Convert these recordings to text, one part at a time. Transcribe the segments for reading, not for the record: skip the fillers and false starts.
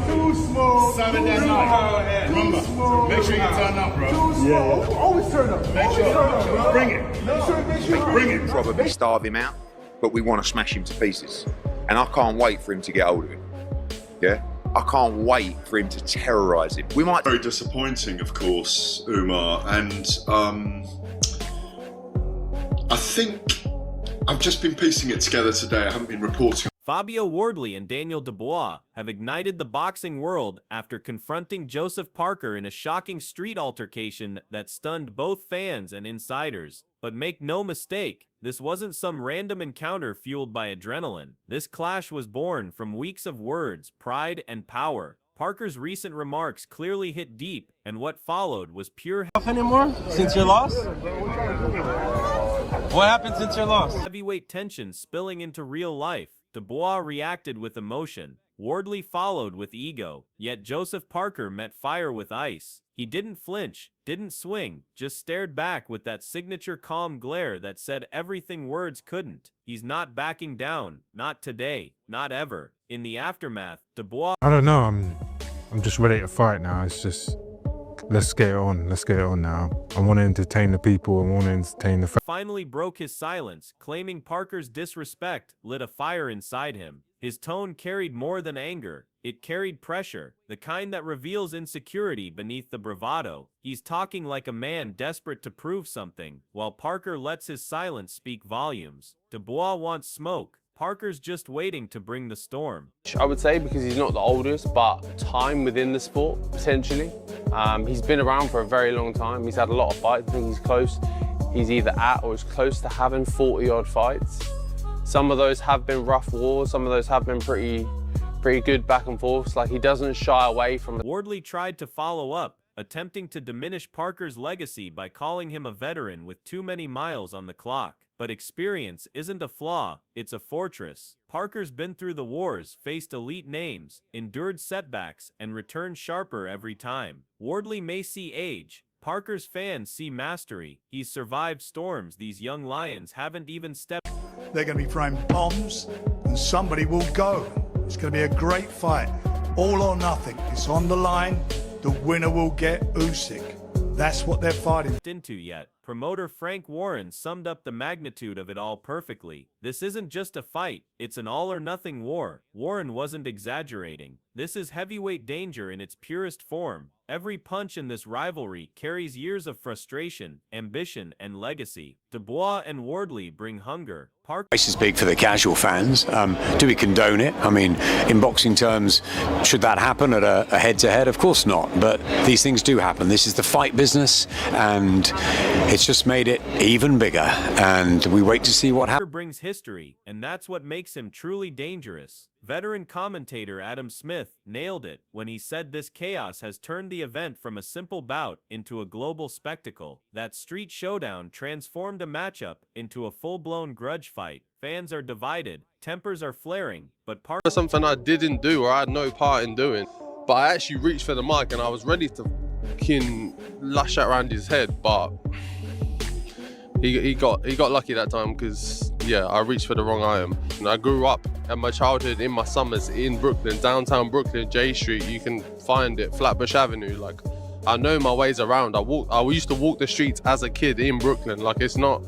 Too small. Saturday night. Remember, make sure you turn up, bro. Too small. Always turn up. Make sure. Bring it. Make sure. Bring it. Probably starve him out, but we want to smash him to pieces. And I can't wait for him to get hold of it. Yeah? I can't wait for him to terrorise him. We might... Very disappointing, of course, Umar, and I think I've just been piecing it together today. I haven't been reporting. Fabio Wardley and Dubois have ignited the boxing world after confronting Joseph Parker in a shocking street altercation that stunned both fans and insiders. But make no mistake, this wasn't some random encounter fueled by adrenaline. This clash was born from weeks of words, pride, and power. Parker's recent remarks clearly hit deep, and what followed was pure anymore since your loss? What happened since your loss? Heavyweight tension spilling into real life. Dubois reacted with emotion. Wardley followed with ego. Yet Joseph Parker met fire with ice. He didn't flinch, didn't swing, just stared back with that signature calm glare that said everything words couldn't. He's not backing down. Not today. Not ever. In the aftermath, Dubois... I don't know. I'm just ready to fight now. It's just... Let's get it on. Let's get it on now. I want to entertain the people. I want to entertain the... finally broke his silence, claiming Parker's disrespect lit a fire inside him. His tone carried more than anger. It carried pressure, the kind that reveals insecurity beneath the bravado. He's talking like a man desperate to prove something, while Parker lets his silence speak volumes. Dubois wants smoke. Parker's just waiting to bring the storm. I would say because he's not the oldest, but time within the sport, potentially. He's been around for a very long time. He's had a lot of fights. I think he's close. He's either at or is close to having 40-odd fights. Some of those have been rough wars. Some of those have been pretty good back and forths. Like, he doesn't shy away from it. Wardley tried to follow up, attempting to diminish Parker's legacy by calling him a veteran with too many miles on the clock. But experience isn't a flaw, it's a fortress. Parker's been through the wars, faced elite names, endured setbacks, and returned sharper every time. Wardley may see age. Parker's fans see mastery. He's survived storms these young lions haven't even stepped. They're going to be throwing bombs, and somebody will go. It's going to be a great fight. All or nothing. It's on the line. The winner will get Usyk. That's what they're fighting into yet. Promoter Frank Warren summed up the magnitude of it all perfectly. This isn't just a fight, it's an all-or-nothing war. Warren wasn't exaggerating. This is heavyweight danger in its purest form. Every punch in this rivalry carries years of frustration, ambition, and legacy. Dubois and Wardley bring hunger. Price is big for the casual fans. Do we condone it? I mean, in boxing terms, should that happen at a head-to-head? Of course not, but these things do happen. This is the fight business, and it's just made it even bigger, and we wait to see what happens. Brings history, and that's what makes him truly dangerous. Veteran commentator Adam Smith nailed it when he said this chaos has turned the event from a simple bout into a global spectacle. That street showdown transformed a matchup into a full-blown grudge fight. Fans are divided, tempers are flaring, but Parker... Something I didn't do or I had no part in doing, but I actually reached for the mic and I was ready to fucking lash out around his head, but he got lucky that time because, yeah, I reached for the wrong item. And I grew up in my childhood, in my summers, in Brooklyn, downtown Brooklyn, J Street. You can find it, Flatbush Avenue. Like, I know my ways around. I used to walk the streets as a kid in Brooklyn. Like, it's not...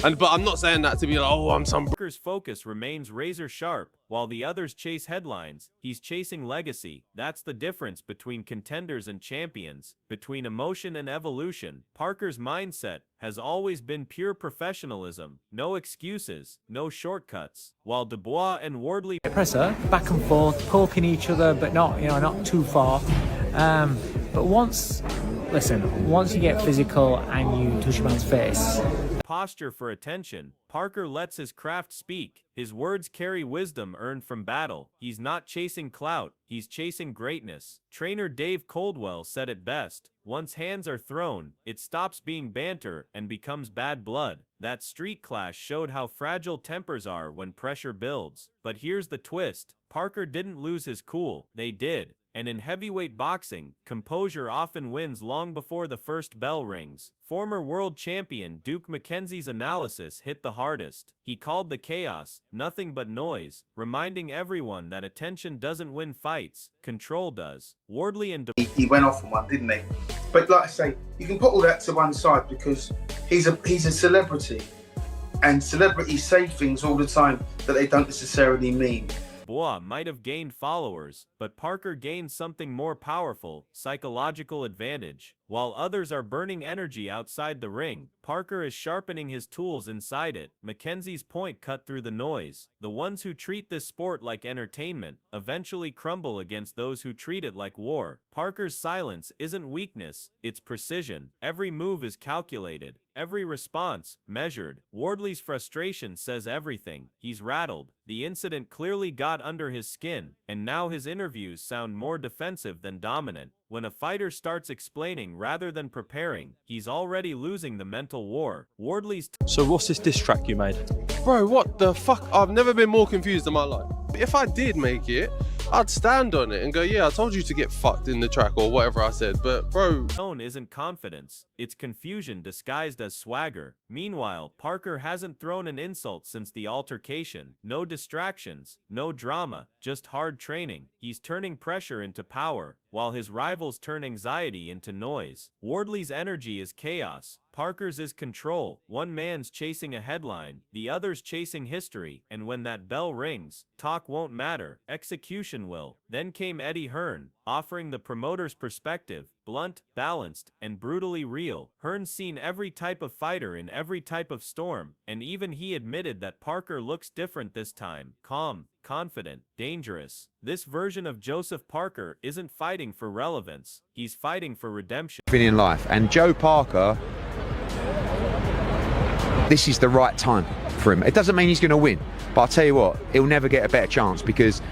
But I'm not saying that to be like, oh, I'm some... Parker's focus remains razor sharp. While the others chase headlines, he's chasing legacy. That's the difference between contenders and champions, between emotion and evolution. Parker's mindset has always been pure professionalism. No excuses, no shortcuts. While Dubois and Wardley... Presser, back and forth, poking each other, but not too far. But once you get physical and you touch a man's face... Posture for attention. Parker lets his craft speak. His words carry wisdom earned from battle. He's not chasing clout, he's chasing greatness. Trainer Dave Coldwell said it best. Once hands are thrown, it stops being banter and becomes bad blood. That street clash showed how fragile tempers are when pressure builds. But here's the twist. Parker didn't lose his cool. They did. And in heavyweight boxing, composure often wins long before the first bell rings. Former world champion Duke McKenzie's analysis hit the hardest. He called the chaos nothing but noise, reminding everyone that attention doesn't win fights, control does. Wardley and Dubois. He went off on one, didn't he? But like I say, you can put all that to one side because he's a celebrity, and celebrities say things all the time that they don't necessarily mean. Dubois might have gained followers, but Parker gained something more powerful, psychological advantage. While others are burning energy outside the ring, Parker is sharpening his tools inside it. McKenzie's point cut through the noise. The ones who treat this sport like entertainment eventually crumble against those who treat it like war. Parker's silence isn't weakness, it's precision. Every move is calculated, every response measured. Wardley's frustration says everything. He's rattled. The incident clearly got under his skin, and now his interviews sound more defensive than dominant. When a fighter starts explaining rather than preparing, he's already losing the mental war. Wardley's So what's this diss track you made? Bro, what the fuck? I've never been more confused in my life. If I did make it, I'd stand on it and go, yeah, I told you to get fucked in the track or whatever I said, but bro. tone isn't confidence, it's confusion disguised as swagger. Meanwhile, Parker hasn't thrown an insult since the altercation. No distractions, no drama, just hard training. He's turning pressure into power, while his rivals turn anxiety into noise. Wardley's energy is chaos. Parker's is control. One man's chasing a headline, the other's chasing history, and when that bell rings, talk won't matter, execution will. Then came Eddie Hearn, offering the promoter's perspective, blunt, balanced, and brutally real. Hearn's seen every type of fighter in every type of storm, and even he admitted that Parker looks different this time. Calm, confident, dangerous. This version of Joseph Parker isn't fighting for relevance, he's fighting for redemption. In life, and Joe Parker, this is the right time for him. It doesn't mean he's going to win, but I'll tell you what, he'll never get a better chance because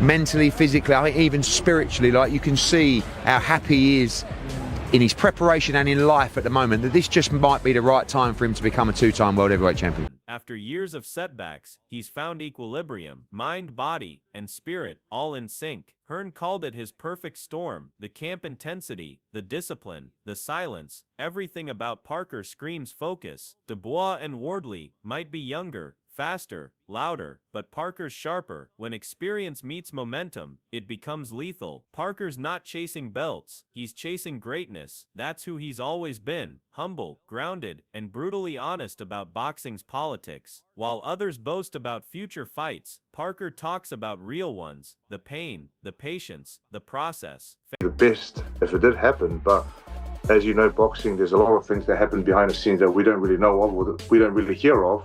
mentally, physically, I think even spiritually, like you can see how happy he is in his preparation and in life at the moment, that this just might be the right time for him to become a two-time world heavyweight champion. After years of setbacks, he's found equilibrium, mind, body, and spirit, all in sync. Hearn called it his perfect storm. The camp intensity, the discipline, the silence, everything about Parker screams focus. Dubois and Wardley might be younger, faster, louder, but Parker's sharper. When experience meets momentum, it becomes lethal. Parker's not chasing belts, he's chasing greatness. That's who he's always been, humble, grounded, and brutally honest about boxing's politics. While others boast about future fights, Parker talks about real ones, the pain, the patience, the process. The best if it did happen, but as you know, boxing, there's a lot of things that happen behind the scenes that we don't really know of, or that we don't really hear of.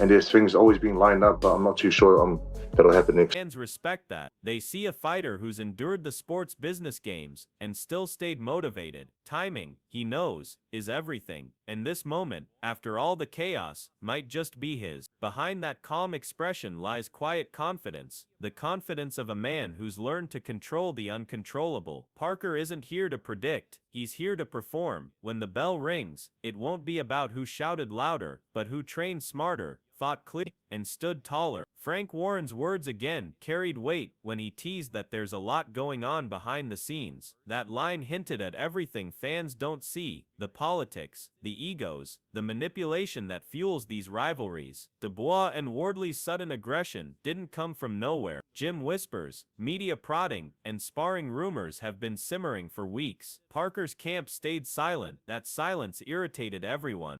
And there's things always being lined up, but I'm not too sure that'll happen next. Fans respect that. They see a fighter who's endured the sport's business games and still stayed motivated. Timing, he knows, is everything. And this moment, after all the chaos, might just be his. Behind that calm expression lies quiet confidence, the confidence of a man who's learned to control the uncontrollable. Parker isn't here to predict, he's here to perform. When the bell rings, it won't be about who shouted louder, but who trained smarter, fought clear, and stood taller. Frank Warren's words again carried weight when he teased that there's a lot going on behind the scenes. That line hinted at everything fans don't see, the politics, the egos, the manipulation that fuels these rivalries. Dubois and Wardley's sudden aggression didn't come from nowhere. Gym whispers, media prodding, and sparring rumors have been simmering for weeks. Parker's camp stayed silent. That silence irritated everyone.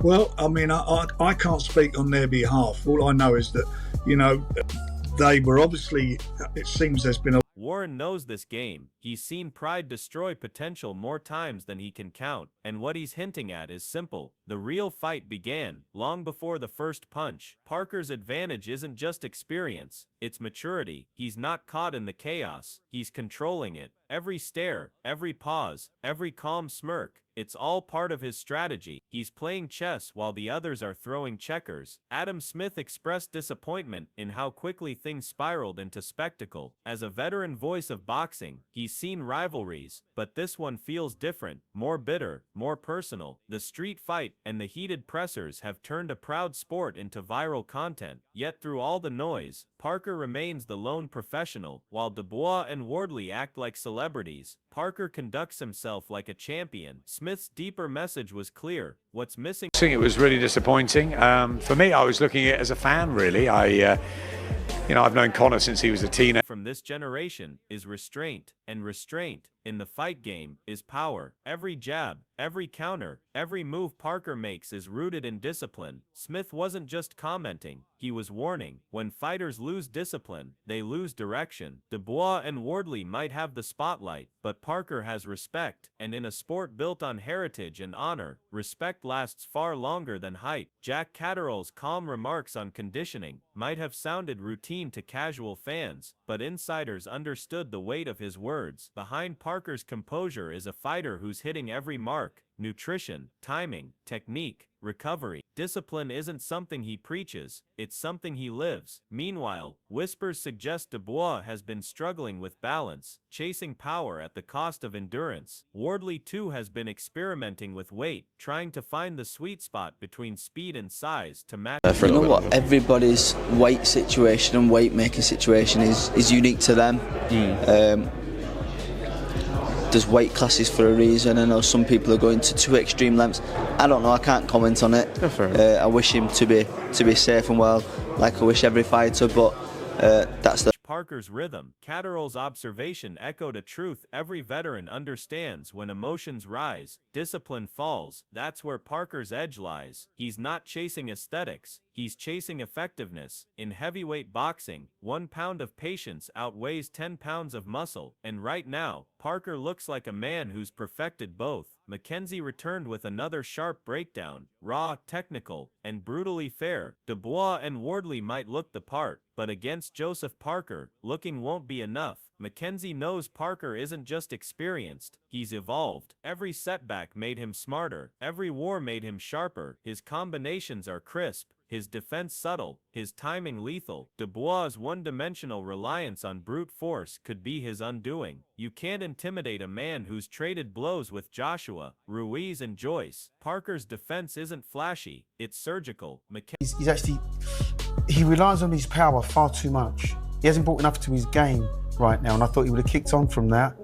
Well, I mean, I can't speak on their behalf. All I know is that, you know, they were obviously, it seems there's been a... Warren knows this game. He's seen pride destroy potential more times than he can count, and what he's hinting at is simple. The real fight began long before the first punch. Parker's advantage isn't just experience, it's maturity. He's not caught in the chaos, he's controlling it. Every stare, every pause, every calm smirk, it's all part of his strategy. He's playing chess while the others are throwing checkers. Adam Smith expressed disappointment in how quickly things spiraled into spectacle. As a veteran voice of boxing, he's seen rivalries, but this one feels different, more bitter, more personal. The street fight and the heated pressers have turned a proud sport into viral content. Yet through all the noise, Parker remains the lone professional. While Dubois and Wardley act like celebrities, Parker conducts himself like a champion. Smith's deeper message was clear. What's missing? I think it was really disappointing. For me, I was looking at it as a fan, really. I've known Connor since he was a teenager. From this generation is restraint, and restraint in the fight game is power. Every jab, every counter, every move Parker makes is rooted in discipline. Smith wasn't just commenting, he was warning. When fighters lose discipline, they lose direction. Dubois and Wardley might have the spotlight, but Parker has respect, and in a sport built on heritage and honor, respect lasts far longer than hype. Jack Catterall's calm remarks on conditioning might have sounded routine to casual fans, but insiders understood the weight of his words. Behind Parker's composure is a fighter who's hitting every mark: nutrition, timing, technique, recovery. Discipline isn't something he preaches, it's something he lives. Meanwhile, whispers suggest Dubois has been struggling with balance, chasing power at the cost of endurance. Wardley too has been experimenting with weight, trying to find the sweet spot between speed and size to match. You know what? Everybody's weight situation and weight making situation is unique to them. There's weight classes for a reason. I know some people are going to too extreme lengths. I don't know. I can't comment on it. I wish him to be safe and well, like I wish every fighter. But that's the Parker's rhythm. Catterall's observation echoed a truth every veteran understands: when emotions rise, discipline falls. That's where Parker's edge lies. He's not chasing aesthetics, he's chasing effectiveness. In heavyweight boxing, 1 pound of patience outweighs 10 pounds of muscle, and right now, Parker looks like a man who's perfected both. Mackenzie returned with another sharp breakdown, raw, technical, and brutally fair. Dubois and Wardley might look the part, but against Joseph Parker, looking won't be enough. Mackenzie knows Parker isn't just experienced, he's evolved. Every setback made him smarter, every war made him sharper. His combinations are crisp, his defense subtle, his timing lethal. Dubois' one-dimensional reliance on brute force could be his undoing. You can't intimidate a man who's traded blows with Joshua, Ruiz and Joyce. Parker's defense isn't flashy, it's surgical. He relies on his power far too much. He hasn't brought enough to his game right now, and I thought he would have kicked on from that.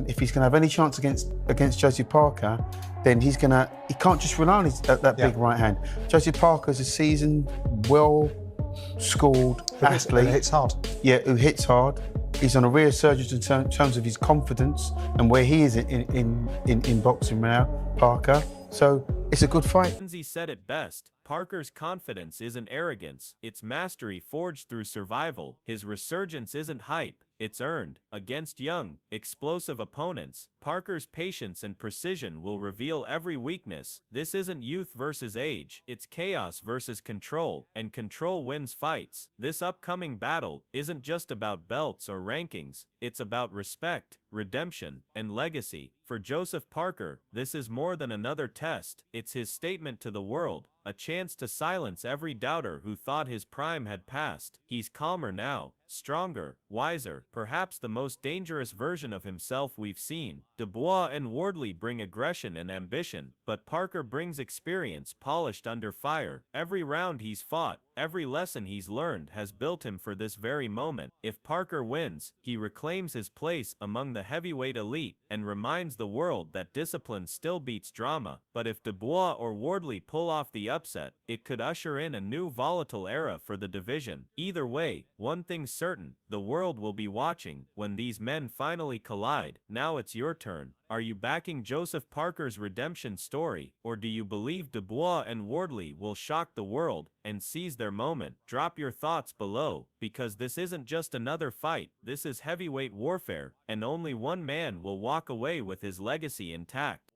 If he's going to have any chance against Joseph Parker, then he can't just rely on that big right hand. Joseph Parker's a seasoned, well-schooled athlete. Who hits hard. Yeah, who hits hard. He's on a resurgence in terms of his confidence and where he is in boxing now, Parker. So it's a good fight. Mackenzie said it best. Parker's confidence isn't arrogance, it's mastery forged through survival. His resurgence isn't hype, it's earned. Against young, explosive opponents, Parker's patience and precision will reveal every weakness. This isn't youth versus age, it's chaos versus control, and control wins fights. This upcoming battle isn't just about belts or rankings, it's about respect, redemption, and legacy. For Joseph Parker, this is more than another test. It's his statement to the world, a chance to silence every doubter who thought his prime had passed. He's calmer now, stronger, wiser, perhaps the most dangerous version of himself we've seen. Dubois and Wardley bring aggression and ambition, but Parker brings experience polished under fire. Every round he's fought, every lesson he's learned has built him for this very moment. If Parker wins, he reclaims his place among the heavyweight elite and reminds the world that discipline still beats drama. But if Dubois or Wardley pull off the upset, it could usher in a new volatile era for the division. Either way, one thing's certain, the world will be watching when these men finally collide. Now it's your turn. Are you backing Joseph Parker's redemption story, or do you believe Dubois and Wardley will shock the world and seize their moment? Drop your thoughts below, because this isn't just another fight, this is heavyweight warfare, and only one man will walk away with his legacy intact.